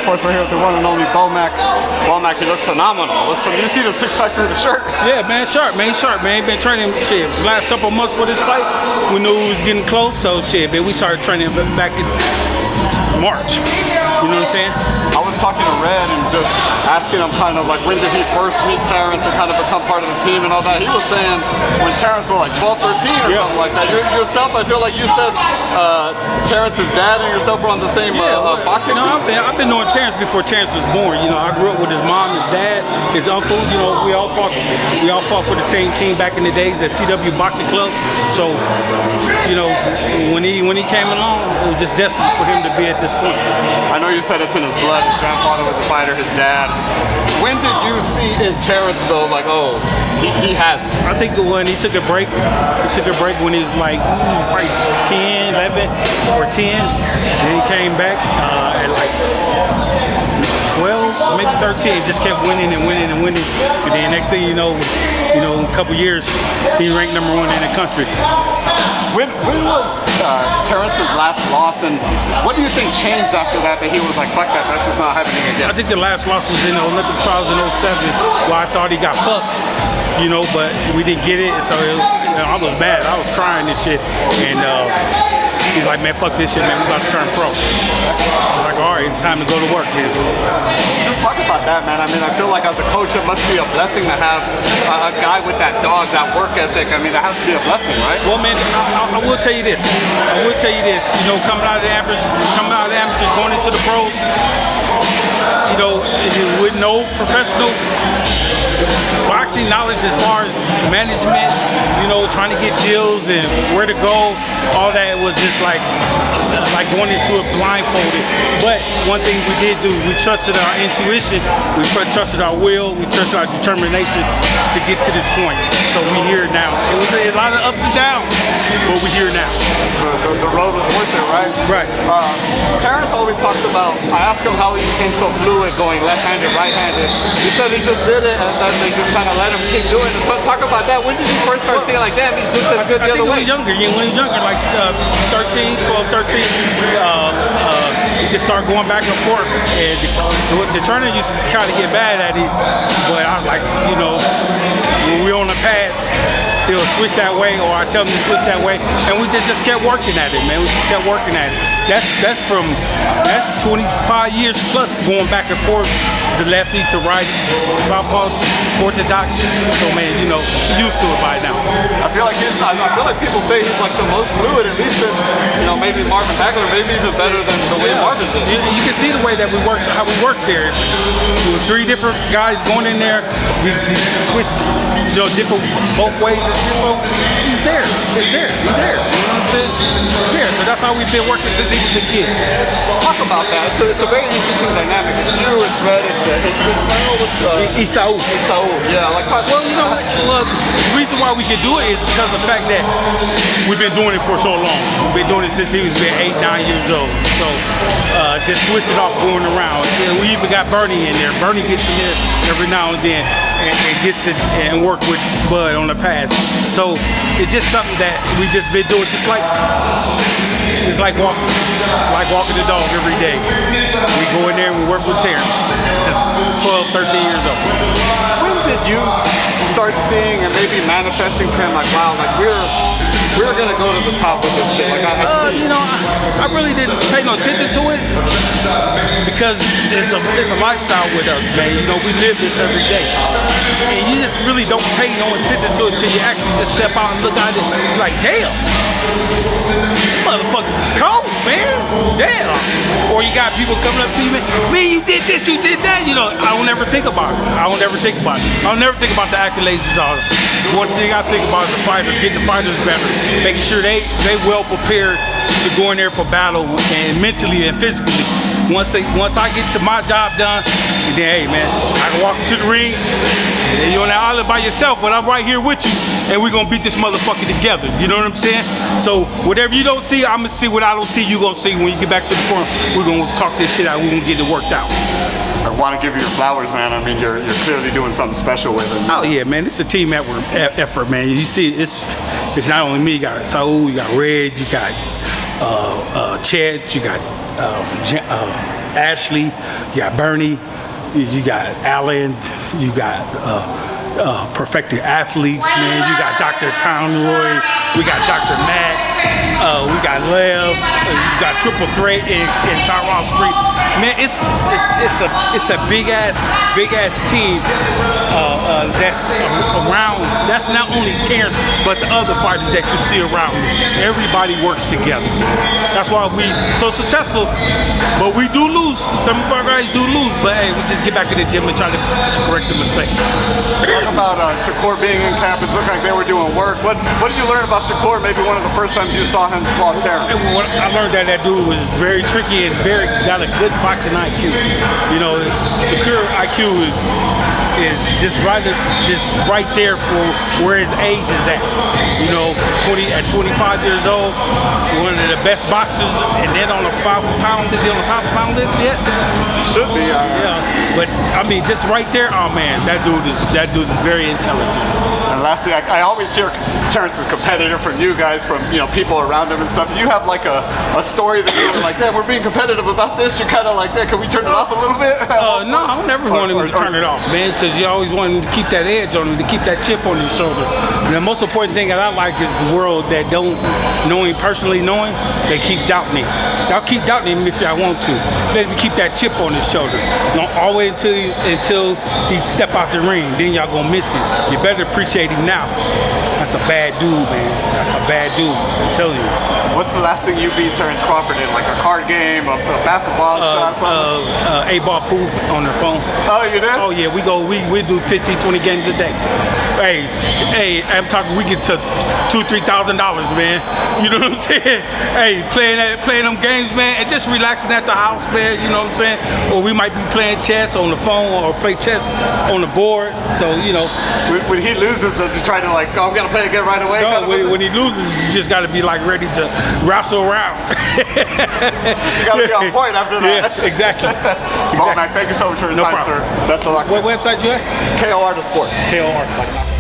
Sports. We're here with the one and only Bomac. Bomac, he looks phenomenal. You see the six-pack through the shirt? Yeah, man, sharp, man, sharp, man. Been training shit last couple of months for this fight. We knew we was getting close, so shit, man. We started training back in March. You know what I'm saying? I was talking to Red and just asking him kind of like when did he first meet Terence and kind of become part of the team and all that. He was saying when Terence was like 12, 13 or something like that. Yourself, I feel like you said Terence's dad and yourself were on the same boxing team. I've been knowing Terence before Terence was born. You know, I grew up with his mom, his dad, his uncle. You know, we all fought for the same team back in the days at CW Boxing Club. So, you know, when he came along, it was just destined for him to be at this point. I know you said it's in his blood. His grandfather was a fighter, his dad. When did you see in Terence though, like, oh, he has it? I think when he took a break, when he was like probably 10, 11 or 10. Then he came back at like 12, maybe 13, just kept winning and winning and winning. And then next thing you know, in a couple years, he ranked #1 in the country. When was Terence's last loss, and what do you think changed after that he was like, fuck that, that's just not happening again? I think the last loss was in the Olympic trials in 07, where I thought he got fucked, you know, but we didn't get it, so I was bad. I was crying and shit, and he's like, man, fuck this shit, man, we about to turn pro. I was like, all right, it's time to go to work, dude. Just talk about that, man. I mean, I feel like as a coach, it must be a blessing to have a guy with that dog, that work ethic. I mean, that has to be a blessing, right? Well, man, I will tell you this. You know, coming out of the amateurs, going into the pros, you know, with no professional boxing knowledge as far as management, you know, trying to get deals and where to go, all that was just like going into it blindfolded. But one thing we did do, we trusted our intuition, we trusted our will, we trusted our determination to get to this point. So we're here now. It was a lot of ups and downs, but we're here now. The road was worth it, right? Right. Terence always talks about, I asked him how he became so fluid going left-handed, right-handed. He said he just did it and then they just kind of let him keep doing it. Talk about that. When did you first start seeing like, damn, he's just as good the other way? When he was younger, like 13, 12, 13, he just started going back and forth. And the trainer used to try to get mad at him, but I was like, you know, when we're on the pass, he'll switch that way, or I tell him to switch that way, and we just kept working at it, man. We just kept working at it. That's 25 years plus going back and forth, to lefty to right, southpaw, orthodox. So man, you know, used to it by now. I feel like people say he's like the most fluid, at least since, you know, maybe Marvin Hagler, maybe even better than the way Marvin did. You can see the way that we work, how we work there. With 3 different guys going in there, we switched, you know, different both ways. So he's there. He's there. You know what I'm saying? He's there. So that's how we've been working since he was a kid. Talk about that. It's a very interesting dynamic. It's you, it's Red, it's Isaú. Yeah, like well, you know, the reason why we can do it is because of the fact that we've been doing it for so long. We've been doing it since he was 8, 9 years old. So just switch it off going around. And we even got Bernie in there. Bernie gets in there every now and then and gets to and work with Bud on the pass. So it's just something that we just been doing, just like walking the dog every day. We go in there and we work with Terence since 12, 13 years old. When did you start seeing and maybe manifesting for him like, wow, like we're gonna go to the top with this shit? Like I see. You know, I really didn't pay no attention to it because it's a lifestyle with us, man. You know, we live this every day, and you just really don't pay no attention to it till you actually just step out and look at it. You're like, damn, motherfuckers is cold, man. Damn. Or you got people coming up to you, man, you did this, you did that. You know, I don't ever think about it. I don't ever think about the accolades and all. One thing I think about is the fighters, getting the fighters better, making sure they well prepared to go in there for battle, and mentally and physically. Once I get to my job done, then hey man, I can walk into the ring, and you're on the island by yourself, but I'm right here with you, and we're gonna beat this motherfucker together. You know what I'm saying? So whatever you don't see, I'm gonna see what I don't see, you gonna see. When you get back to the corner, we're gonna talk this shit out, we're gonna get it worked out. I want to give you your flowers, man. I mean, you're clearly doing something special with it. Oh yeah, man, it's a team effort, man. You see, it's not only me. You got Saul, you got Red, you got Chet, you got Ashley, you got Bernie, you got Alan, you got perfected athletes, man. You got Dr. Conroy, we got Dr. Matt, we got Lev, you got Triple Threat in Tyrell Street. Man, it's a big ass team that's around. That's not only Terence, but the other fighters that you see around me. Everybody works together. That's why we so successful. But we do lose. Some of our guys do lose. But hey, we just get back in the gym and try to correct the mistakes. Talk about Shakur being in camp. It looked like they were doing work. What did you learn about Shakur? Maybe one of the first times you saw him squat Terence. What I learned that dude was very tricky and got a good boxing IQ. You know, Shakur IQ is just right there for where his age is at. You know, at 25 years old, one of the best boxers, and then on a 5-pound. Is he on a 5-pound list yet? He should be. Yeah, but I mean, just right there, oh man, that dude is very intelligent. And lastly, I always hear Terence is competitive from you guys, from people around him and stuff. You have like a story that you're like, "Man, we're being competitive about this." You're kind of like, "Can we turn it off a little bit?" No, I don't ever want him to turn it off, man, because you always want him to keep that edge on him, to keep that chip on his shoulder. And the most important thing that I like is the world that don't know him personally, they keep doubting him. Y'all keep doubting him if y'all want to. Let him keep that chip on his shoulder. Don't all wait until he step out the ring. Then y'all gonna miss him. You better appreciate him now. That's a bad dude, man. That's a bad dude. I'm telling you. What's the last thing you beat Terence Crawford in? Like a card game, a basketball shot, something? 8-ball pool on the phone. Oh, you did? Oh yeah, we do 15, 20 games a day. Hey, I'm talking. We get to $2,000, $3,000, man. You know what I'm saying? Hey, playing them games, man, and just relaxing at the house, man. You know what I'm saying? Or we might be playing chess on the phone or play chess on the board. So when he loses, does he try to like, "Oh, I'm gonna play again right away"? No, when he loses, you just got to be like ready to wrestle around. You gotta be on point after that. Yeah, exactly. Well, Mac, thank you so much for your time, sir. Best of luck. What website you at? KO Art of Sports. KO Art.